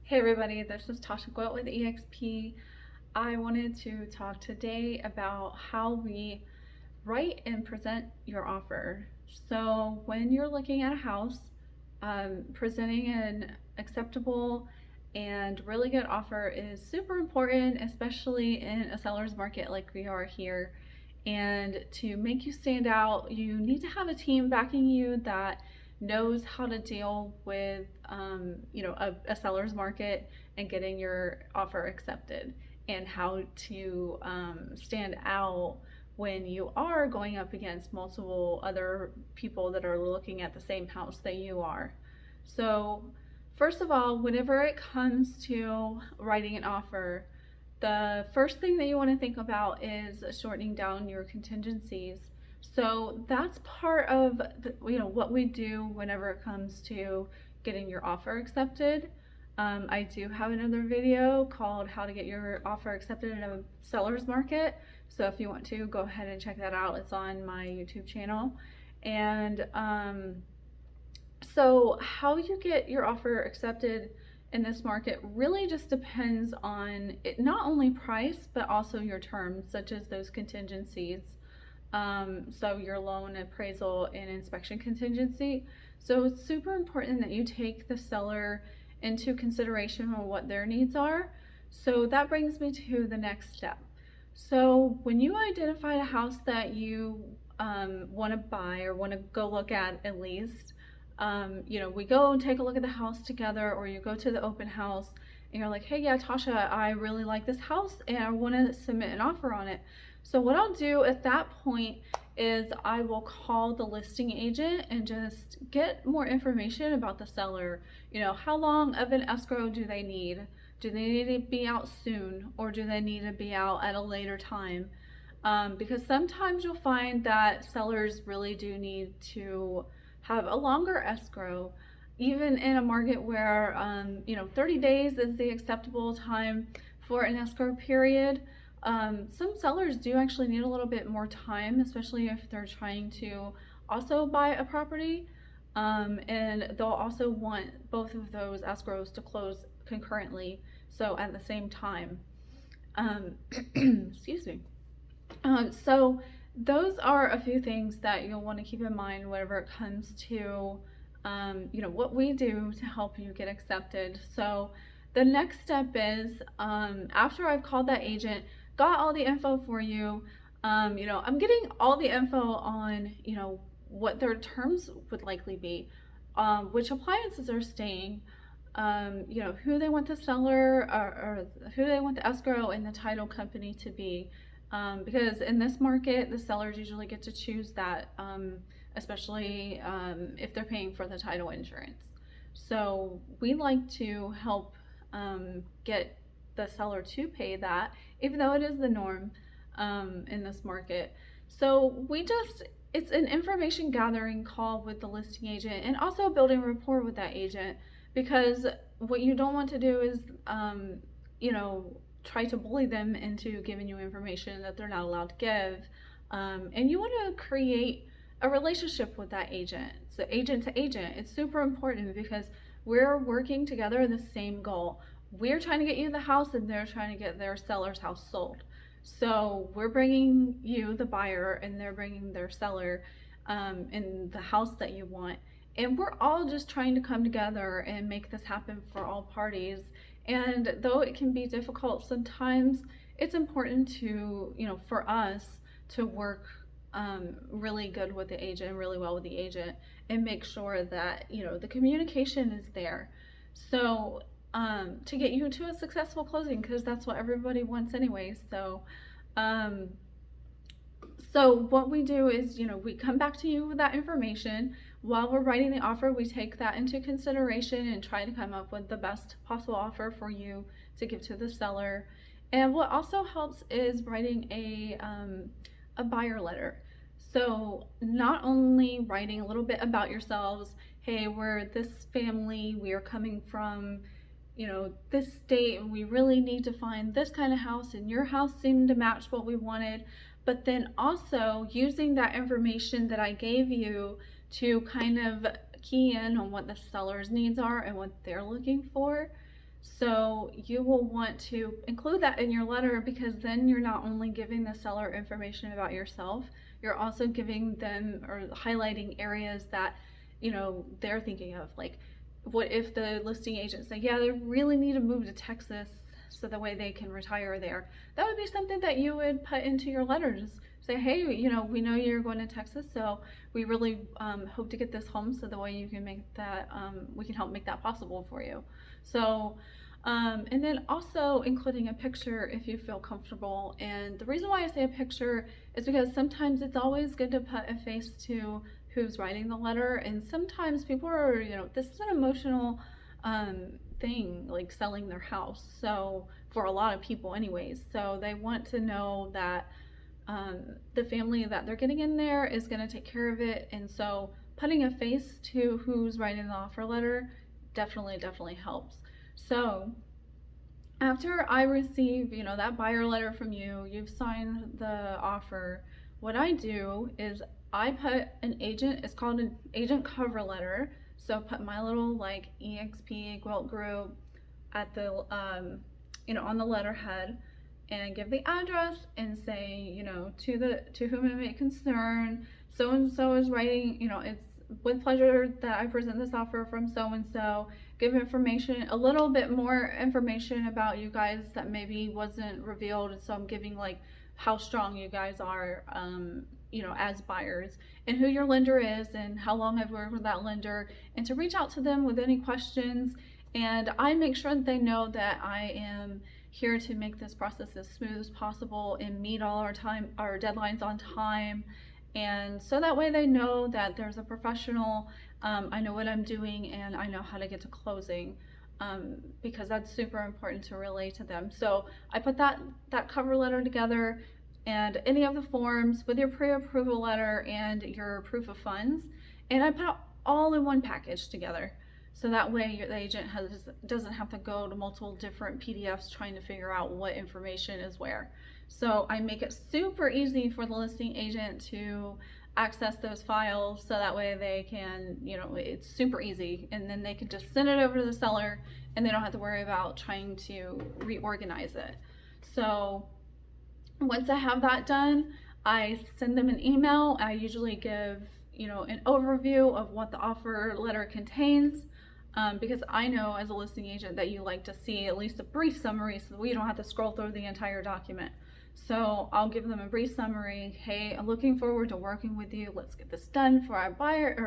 Hey everybody, this is Tasha Gwilt with EXP. I wanted to talk today about how we write and present your offer. So when you're looking at a house, presenting an acceptable and really good offer is super important, especially in a seller's market like we are here. And to make you stand out, you need to have a team backing you that knows how to deal with a seller's market and getting your offer accepted, and how to stand out when you are going up against multiple other people that are looking at the same house that you are. So first of all, whenever it comes to writing an offer, the first thing that you want to think about is shortening down your contingencies. So that's part of what we do whenever it comes to getting your offer accepted. I do have another video called how to get your offer accepted in a seller's market. So if you want to, go ahead and check that out. It's on my YouTube channel. And so how you get your offer accepted in this market really just depends on it, not only price, but also your terms, such as those contingencies. So your loan, appraisal, and inspection contingency. So it's super important that you take the seller into consideration on what their needs are. So that brings me to the next step. So when you identify a house that you want to buy or want to go look at least, we go and take a look at the house together, or you go to the open house and you're like, hey, yeah, Tasha, I really like this house and I want to submit an offer on it. So what I'll do at that point is I will call the listing agent and just get more information about the seller. How long of an escrow do they need? Do they need to be out soon, or do they need to be out at a later time? Because sometimes you'll find that sellers really do need to have a longer escrow, even in a market where 30 days is the acceptable time for an escrow period. Some sellers do actually need a little bit more time, especially if they're trying to also buy a property, and they'll also want both of those escrows to close concurrently, so at the same time. Excuse me. So those are a few things that you'll want to keep in mind whenever it comes to what we do to help you get accepted. So the next step is, after I've called that agent, got all the info for you, I'm getting all the info on what their terms would likely be, which appliances are staying, who they want the seller, or who they want the escrow and the title company to be. Because in this market, the sellers usually get to choose that, especially if they're paying for the title insurance. So we like to help get the seller to pay that, even though it is the norm in this market. So it's an information gathering call with the listing agent, and also building rapport with that agent, because what you don't want to do is try to bully them into giving you information that they're not allowed to give. And you want to create a relationship with that agent. So agent to agent, it's super important, because we're working together in the same goal. We're trying to get you the house, and they're trying to get their seller's house sold. So we're bringing you the buyer, and they're bringing their seller in the house that you want. And we're all just trying to come together and make this happen for all parties. And though it can be difficult sometimes, it's important to, for us to work really good with the agent, really well with the agent, and make sure that, the communication is there. So to get you to a successful closing, because that's what everybody wants anyway. So what we do is, we come back to you with that information. While we're writing the offer, we take that into consideration and try to come up with the best possible offer for you to give to the seller. And what also helps is writing a buyer letter. So not only writing a little bit about yourselves, hey, we're this family, we are coming from this state, and we really need to find this kind of house, and your house seemed to match what we wanted. But then also using that information that I gave you to kind of key in on what the seller's needs are and what they're looking for. So you will want to include that in your letter, because then you're not only giving the seller information about yourself, you're also giving them or highlighting areas that, they're thinking of. Like, what if the listing agent say, yeah, they really need to move to Texas so the way they can retire there. That would be something that you would put into your letter. Just say, hey, we know you're going to Texas, so we really hope to get this home so the way you can make that, we can help make that possible for you. So, and then also including a picture if you feel comfortable. And the reason why I say a picture is because sometimes it's always good to put a face to who's writing the letter. And sometimes people are, this is an emotional thing, like selling their house. So for a lot of people anyways, so they want to know that the family that they're getting in there is going to take care of it. And so putting a face to who's writing the offer letter definitely helps. So after I receive, that buyer letter from you, you've signed the offer, what I do is I put an agent, it's called an agent cover letter. So put my little like EXP Gwilt Group at the, on the letterhead, and give the address and say, to whom it may concern, so and so is writing, it's with pleasure that I present this offer from so and so. Give information, a little bit more information about you guys that maybe wasn't revealed. And so I'm giving like how strong you guys are, as buyers, and who your lender is, and how long I've worked with that lender, and to reach out to them with any questions. And I make sure that they know that I am here to make this process as smooth as possible and meet all our deadlines on time. And so that way they know that there's a professional, I know what I'm doing, and I know how to get to closing, because that's super important to relay to them. So I put that cover letter together, and any of the forms with your pre-approval letter and your proof of funds, and I put it all in one package together. So that way the agent doesn't have to go to multiple different PDFs trying to figure out what information is where. So I make it super easy for the listing agent to access those files, so that way they can, it's super easy, and then they can just send it over to the seller and they don't have to worry about trying to reorganize it. So once I have that done, I send them an email. I usually give, an overview of what the offer letter contains. Because I know as a listing agent that you like to see at least a brief summary so that we don't have to scroll through the entire document. So I'll give them a brief summary. Hey, I'm looking forward to working with you. Let's get this done for our buyer or